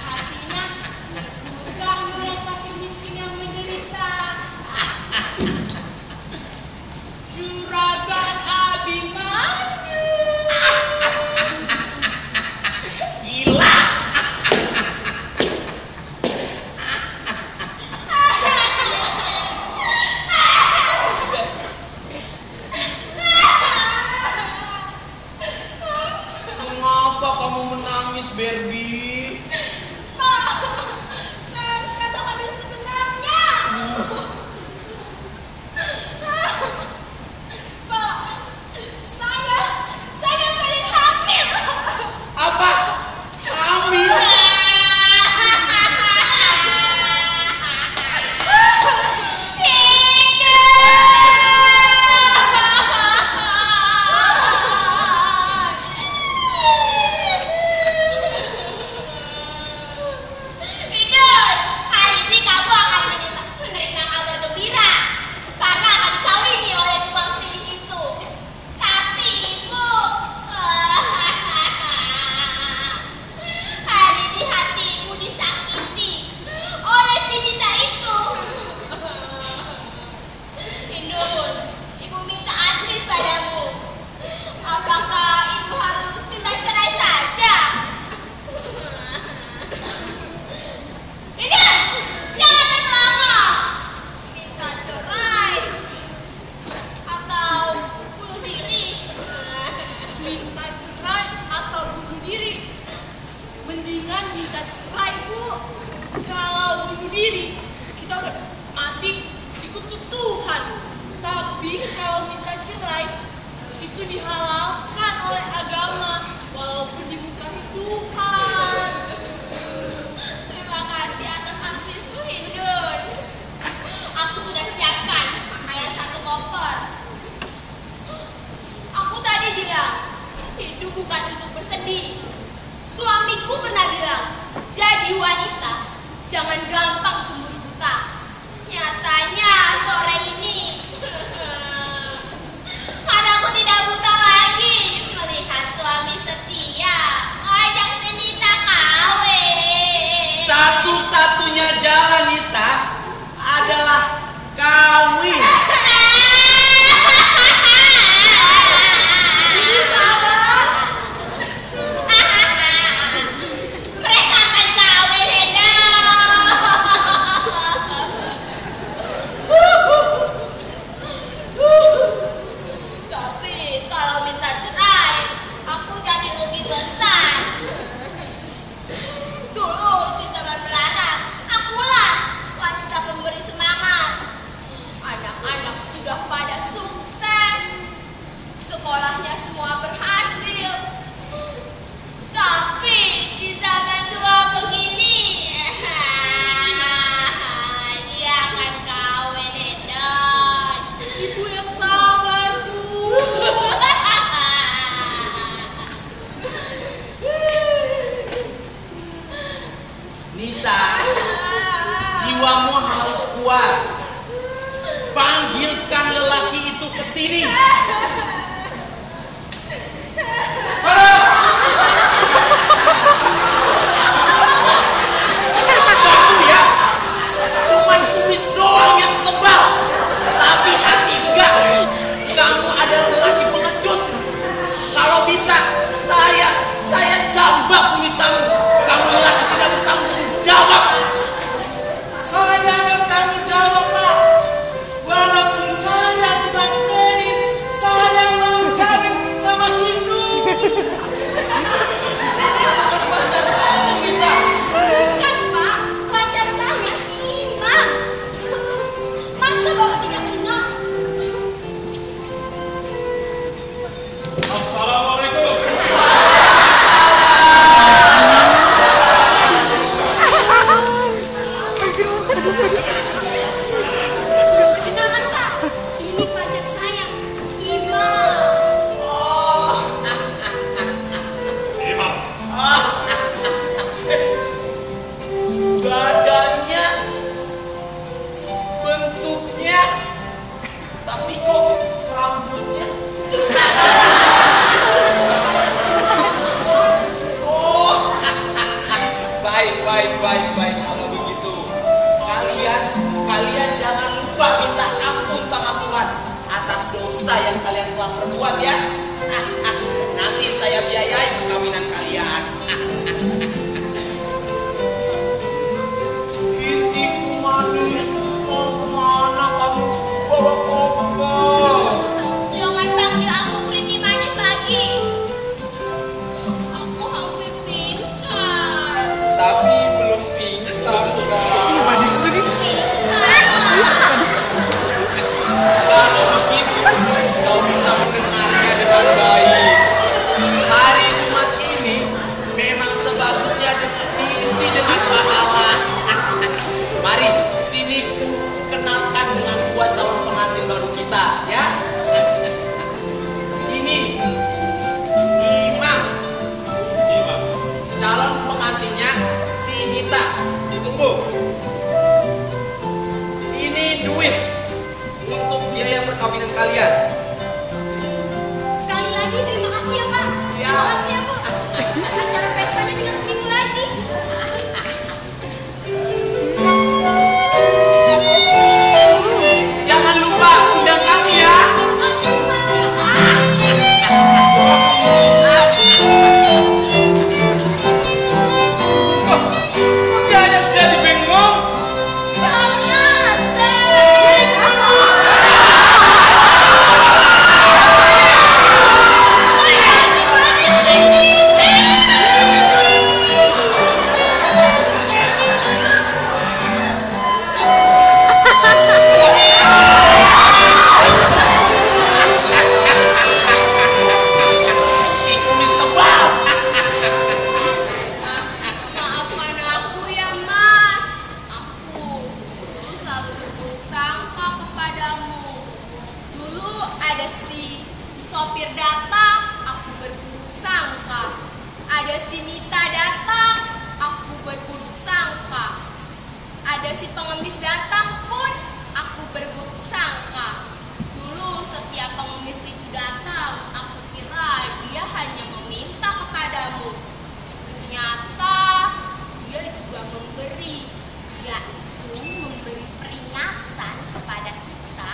Hatinya tergugah melihat makin miskin yang menderita. Juragan Abimanyu. Gila. Mengapa kamu menangis, Barbie? Pak, saya harus katakan yang sebenarnya. Pak, saya tadi hamil. Apa? Hamil? itu dihalalkan oleh agama, walaupun dibukahi Tuhan. Terima kasih atas advice-mu, Hindun. Aku sudah siapkan pakaian 1 koper. Aku tadi bilang, hidup bukan untuk bersedih. Suamiku pernah bilang, jadi wanita, jangan gampang cemburu buta. Nyatanya sore ini, mataku tidak buta lagi melihat suami setia ajak Senita kawin. Satu-satunya jalan Nita adalah kawin. Mereka akan kawin, Hendo. Tapi kalau minta cerai, aku jadi rugi besar. Dulu di zaman melarang, akulah wanita pemberi semangat. Anak-anak sudah pada sukses, sekolahnya semua berhasil. Tapi di zaman tua begini, dia akan kawin, Endon. Ibu yang sabar, Bu. Nita, jiwamu harus kuat. Panggilkan lelaki itu ke sini. Kamu ya, cuman kumis doang yang tebal, tapi hati enggak. Kamu adalah lelaki pengecut. Kalau bisa, saya jambak kumis kamu. Kamu lelaki tidak bertanggung jawab. Saya bertanggung jawab, Pak. Walaupun saya tidak kredit, saya mau kawin sama Hindu. Pacar kamu kita. Bukan, Pak. Pacar saya si Ima. Masa Bapak tidak kenal? Assalamualaikum. Kenalan, Pak. Ini pacar saya, Ima. Imam. Badannya, bentuknya, tapi kok rambutnya? Oh, baik kalau begitu. Kalian jangan lupa minta ampun sama Tuhan atas dosa yang kalian telah perbuat ya. Nanti saya biayai perkawinan kalian. Kitiku manis, mau kemana kamu bawa koper? Jangan panggil aku Kriti Manis lagi. Aku hampir pingsan. Tapi belum pingsan kan? Kalau begitu, kau bisa mendengarnya dengan baik. Hari Jumat ini memang sebagusnya diisi dengan pahala. Mari, sini ku kenalkan dengan 2 calon pengantin baru kita, ya. Ini Imam, Imam. calon pengantinnya si Nita. Ditunggu. Ini duit untuk biaya perkawinan kalian. Sekali lagi terima kasih ya, Pak. Ya. Terima kasih ya, Bu. Acara pestanya tinggal seminggu lagi. Jangan lupa undang kami ya. Oke, Pak. Dia hanya sudah dibengong. Soalnya, Seth. si Mita datang, aku berburuk sangka. Ada si pengemis datang pun, aku berburuk sangka. Dulu setiap pengemis itu datang, aku kira dia hanya meminta kepadamu. Ternyata dia juga memberi, yaitu memberi peringatan kepada kita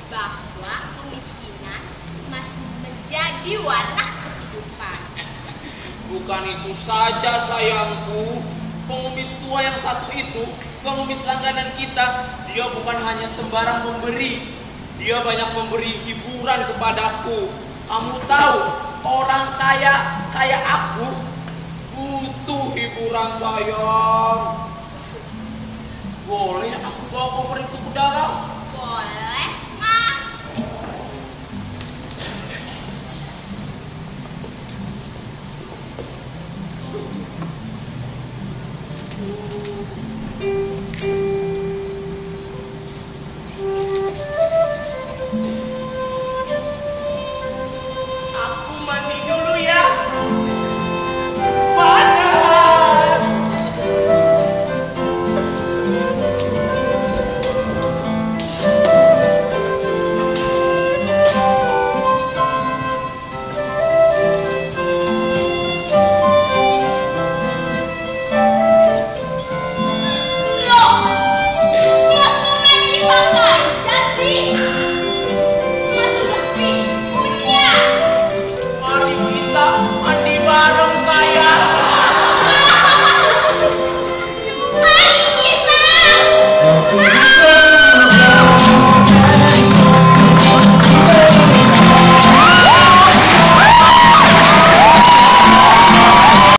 bahwa kemiskinan masih menjadi warna kehidupan. Bukan itu saja sayangku, pengemis tua yang satu itu, pengemis langganan kita, dia bukan hanya sembarang memberi, dia banyak memberi hiburan kepadaku. Kamu tahu, orang kaya kayak aku butuh hiburan sayang. Boleh aku bawa koper itu ke dalam? Boleh, Mas.